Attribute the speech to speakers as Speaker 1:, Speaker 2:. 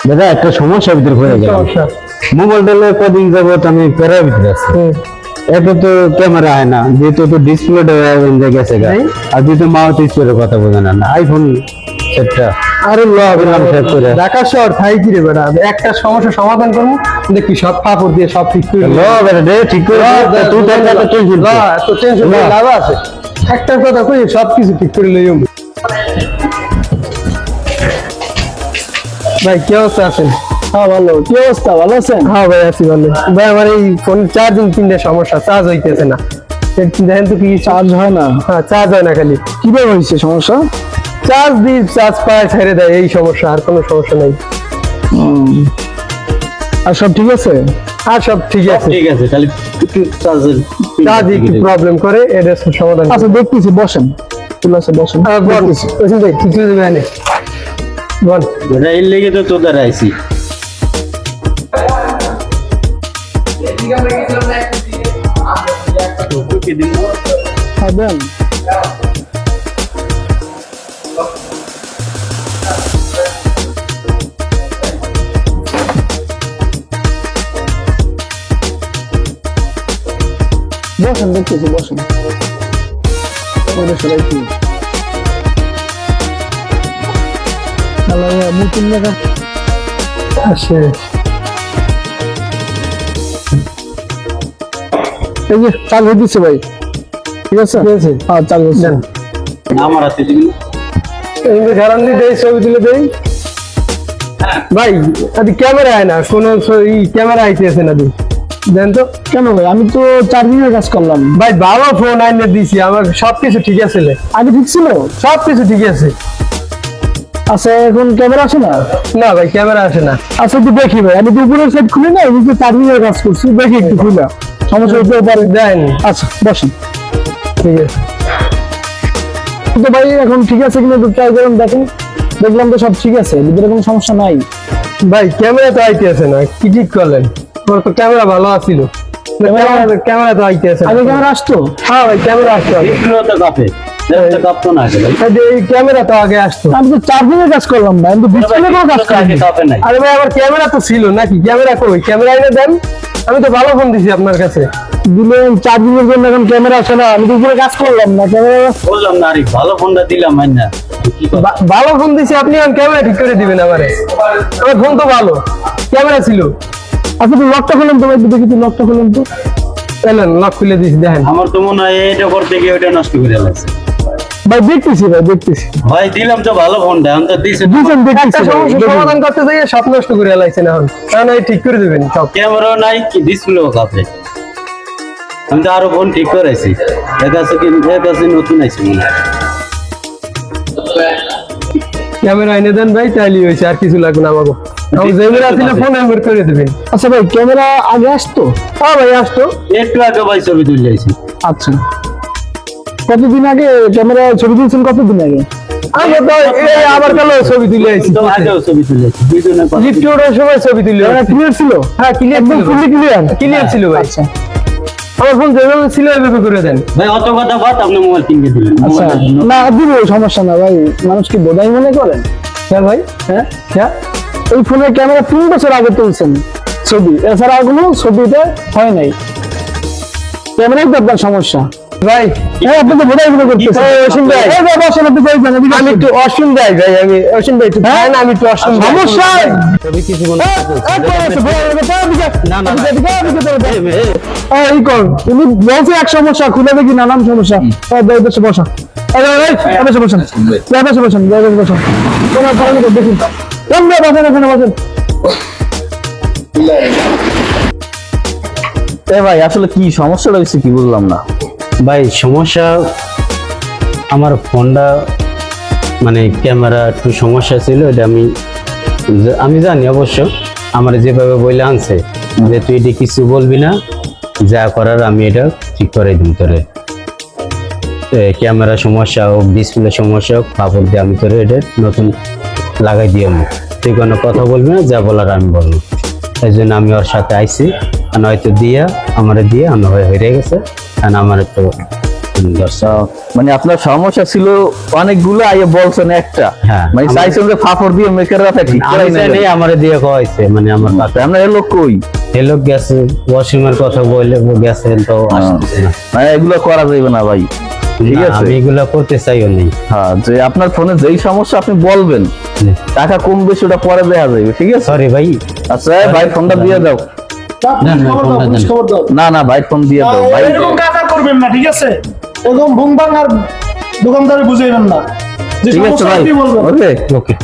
Speaker 1: দাদা একটা সমস্যার ভিতরে পড়ে গেলাম। মোবাইলটা কদিন যাবত আমি প্যারার ভিতরে আছি। এটা তো ক্যামেরা হয় না, যেহেতু তো ডিসপ্লেটা গেছে গা, আর যেহেতু মাউথ স্পিকারের কথা বোঝে না আইফোন সেটটা আরে
Speaker 2: ঢাকা শহর থাই কি রে বেটা, একটা সমস্যা সমাধান করবো দেখি সব কাপড় দিয়ে সব ঠিক করে
Speaker 1: ঠিক করে
Speaker 2: লাভ আছে। একটা কথা কই সবকিছু ঠিক করে লই ভাই। কি অবস্থা আছেন?
Speaker 3: হ্যাঁ ভালো। কি অবস্থা, ভালো আছেন?
Speaker 2: হ্যাঁ ভাই আছি ভালো। ভাই আমার এই ফোনের চার্জিং পিনটা সমস্যা, চার্জ হইতেছে না। দেখেন তো কি
Speaker 3: চার্জ হয় না?
Speaker 2: হ্যাঁ চার্জ হয় না, খালি
Speaker 3: কিভাবে হয়েছে সমস্যা?
Speaker 2: চার্জ দিই চার্জ পায় ছেড়ে দেয়, এই সমস্যা, আর কোনো সমস্যা নাই।
Speaker 3: আর সব ঠিক আছে?
Speaker 2: আর সব ঠিক আছে,
Speaker 1: ঠিক আছে, খালি একটু চার্জের
Speaker 2: চার্জ একটু প্রবলেম করে, এটা সমাধান।
Speaker 3: আচ্ছা দেখতেছি, বসেন। ঠিক আছে বসেন।
Speaker 2: ভাই কিছু দেবে আনে বল।
Speaker 1: এর লেগে তো তোদের আইছি।
Speaker 3: হ্যাঁ দেন। বসেন, দেখতেছি, বসেন। নতুন জায়গা
Speaker 2: আসে
Speaker 3: এই যে চালু হয়ে দিচ্ছে ভাই। ঠিক আছে, হ্যাঁ চালু হচ্ছে।
Speaker 1: আমার হাতে দিবি
Speaker 2: গ্যারান্টি দেয়, ছবি তুলে দেই ভাই। আদি ক্যামেরা আয় না, কোন ক্যামেরা আইতেছে না। দেন তো।
Speaker 3: কেন ভাই, আমি তো চার্জিং এর কাজ করলাম
Speaker 2: ভাই। ভালো ফোন আইনে দিছি, আমার সবকিছু ঠিক আছে।
Speaker 3: আগে ঠিক ছিল,
Speaker 2: সবকিছু ঠিক আছে।
Speaker 3: আচ্ছা এখন ক্যামেরা আসে না?
Speaker 2: না ভাই ক্যামেরা আসে না।
Speaker 3: আচ্ছা একটু দেখি ভাই, আমি তো উপরের সাইড খুলি না, এই যে চার্জিং এর কাজ করছি, দেখি একটু খুলে সমস্যা হতে পারে।
Speaker 2: দেন।
Speaker 3: আচ্ছা বসেন।
Speaker 2: ঠিক আছে
Speaker 3: তো ভাই এখন ঠিক আছে কিনা একটু ট্রাই করেন, দেখেন। দেখলাম তো সব ঠিক আছে, ভিতরে কোনো সমস্যা নাই।
Speaker 2: ভাই ক্যামেরা তো আইতে আছে না, কি ঠিক করলেন? তোমার তো ক্যামেরা ভালো আছিল, ক্যামেরা তো আইতে আছে।
Speaker 3: আগে ক্যামেরা আসতো?
Speaker 2: হ্যাঁ ভাই ক্যামেরা আসতো আগে।
Speaker 1: কাপে কাঁপতো না
Speaker 2: এই ক্যামেরা তো আগে আসতো।
Speaker 3: আমি তো চার্জিং এর কাজ করলাম না, আমি তো ডিসপ্লে কোনো কাজ করিনি।
Speaker 1: কাপে নাই।
Speaker 2: আরে ভাই আমার ক্যামেরা তো ছিল নাকি? ক্যামেরা কই? ক্যামেরা এনে দেন, আমি তো ভালো ফোন দিছি আপনার কাছে।
Speaker 3: দিলেন চার্জিং এর জন্য, এখন ক্যামেরা আসে না, আমি তো উপরে কাজ করলাম না। ক্যামেরা
Speaker 1: বললাম না, আরে ভালো ফোনটা দিলাম না।
Speaker 2: ভালো ফোন দিছি, আপনি এখন ক্যামেরা ঠিক করে দিবেন আমারে? আমার ফোন তো ভালো, ক্যামেরা ছিল।
Speaker 3: আচ্ছা তুই লকটা খুলেন তো ভাই, দেখি তুই লকটা খুলেন তো।
Speaker 2: এলেন লক খুলে দিছি, দেখেন।
Speaker 1: আমার তো মনে হয় এটা করতে গিয়ে ওইটা নষ্ট করে লাগছে।
Speaker 3: ভাই দেখতেছি, ভাই দেখতেছি।
Speaker 1: ভাই দিলাম তো ভালো ফোনটা, আমি তো দিছি।
Speaker 2: একটা সমস্যা সমাধান করতে যাই সব নষ্ট করে লাইছেন। এখন এই ঠিক করে দিবেন সব।
Speaker 1: ক্যামেরাও নাই, কি ডিসপ্লেও কাপে। আমি তো আরো ফোন ঠিক করেছি, এর কাছে নতুন আইছি মনে হয়।
Speaker 2: ক্যামেরা এনে দেন ভাই, তাইলেই হয়েছে, আর কিছু লাগবে না আমাকে। আমার যেগুলো আছিল ফোন নাম্বার করে দিবেন।
Speaker 3: আচ্ছা ভাই ক্যামেরা আগে আসতো?
Speaker 2: হ্যাঁ ভাই আসতো,
Speaker 1: একটু আগে ভাই ছবি তুলে আইছি।
Speaker 3: আচ্ছা কতদিন আগে ক্যামেরা ছবি তুলছেন? কতদিন আগে?
Speaker 2: আমি তো এই আবার কালো ছবি তুলে আইছি।
Speaker 1: তো আগেও ছবি তুলে আইছি, দুইজনে
Speaker 2: লিফট ওঠার সময় ছবি তুলে আইছি।
Speaker 3: ক্লিয়ার ছিল?
Speaker 2: হ্যাঁ ক্লিয়ার,
Speaker 3: একদম ফুলি ক্লিয়ার?
Speaker 2: ক্লিয়ার ছিল ভাই।
Speaker 3: আচ্ছা
Speaker 2: আমার ফোন যেভাবে ছিল এভাবে করে দেন
Speaker 1: ভাই। অত কথা বাদ, আপনি মোবাইল কিনে দিলেন।
Speaker 3: আচ্ছা না দিব, সমস্যা না ভাই। মানুষ কি বোধাই মনে করেন?
Speaker 2: হ্যাঁ ভাই।
Speaker 3: হ্যাঁ
Speaker 2: হ্যাঁ
Speaker 3: এই ফোনের ক্যামেরা 3 বছর আগে তুলছেন ছবি, এছাড়া কোনো ছবিতে হয় নাই। ক্যামেরাই তো আপনার সমস্যা
Speaker 2: ভাই।
Speaker 3: হ্যাঁ আপনি তো বোধাই মনে করতেছেন।
Speaker 2: অসীম ভাই,
Speaker 3: এই বাবা আসেন, আপনি যাইবেন।
Speaker 2: আমি একটু অসীম ভাই, আমি অসীম ভাই একটু না, আমি একটু অসীম ভাই।
Speaker 3: সমস্যা
Speaker 1: ছবি কিছু মনে
Speaker 3: এই কর, তুমি বলছো এক সমস্যা, খুলে দেখি নানান সমস্যা। দেশে বসা, বসেন বসেন, দেশে বসেন, বসেন। তোমার ভালো দেখুন, বসেন এখানে বসেন।
Speaker 4: ভাই আসলে কি সমস্যাটা হয়েছে কি বললাম না
Speaker 1: ভাই। সমস্যা আমার ফোনটা, মানে ক্যামেরা একটু সমস্যা ছিল, এটা আমি জানি অবশ্য। আমার যেভাবে বলে আনছে যে তুই এটা কিছু বলবি না, যা করার আমি এটা ঠিক করে দিই তোরে। ক্যামেরা সমস্যা হোক, ডিসপ্লে সমস্যা হোক, কাপড় দিয়ে আমি তোরে এটা নতুন লাগাই দিয়ে আমি, তুই কোনো কথা বলবি না, যা বলার আমি বলবো। এই জন্য আমি ওর সাথে আইছি, হয়তো দিয়ে আমার দিয়ে হয়ে গেছে, কারণ আমার তো ধরছে।
Speaker 4: মানে আপনার সমস্যা ছিল অনেকগুলো, আইয়ে বলছেন একটা।
Speaker 1: হ্যাঁ,
Speaker 4: মানে
Speaker 1: আমার-
Speaker 4: চাইছেন যে ফাফড় দিয়ে মেকাররা ঠিক করে
Speaker 1: আমি জানি আমারে দিয়ে কয়েছে, মানে আমার কাছে
Speaker 4: আমরা এলো কই?
Speaker 1: এই লোক গেছে ওয়াশিমের কথা বলে গেছেন তো আসতেছে না।
Speaker 4: মানে এগুলো করা যাবে না ভাই, ঠিক
Speaker 1: না,
Speaker 4: আছে?
Speaker 1: আমি এগুলা করতে চাইও নেই।
Speaker 4: হ্যাঁ, যে আপনার ফোনে যেই সমস্যা আপনি বলবেন, টাকা কম বেশি ওটা পরে দেখা যাবে, ঠিক আছে?
Speaker 1: সরি ভাই।
Speaker 4: আচ্ছা ভাই ফোনটা দিয়ে দাও।
Speaker 1: না, না,
Speaker 3: খবর দাও,
Speaker 1: ফোনটা
Speaker 3: পুলিশ
Speaker 1: দেন।
Speaker 3: খবর দাও।
Speaker 4: না না ভাই ফোন দিয়ে দাও ভাই।
Speaker 3: এরকম কাজ আর করবেন না, ঠিক আছে? এরকম ভুং ভাং আর দোকানদারে বুঝাইবেন না, যে
Speaker 4: ঠিক আছে
Speaker 3: সমস্যা
Speaker 4: ভাই,
Speaker 3: কি বলবেন।
Speaker 4: ওকে।
Speaker 1: ওকে।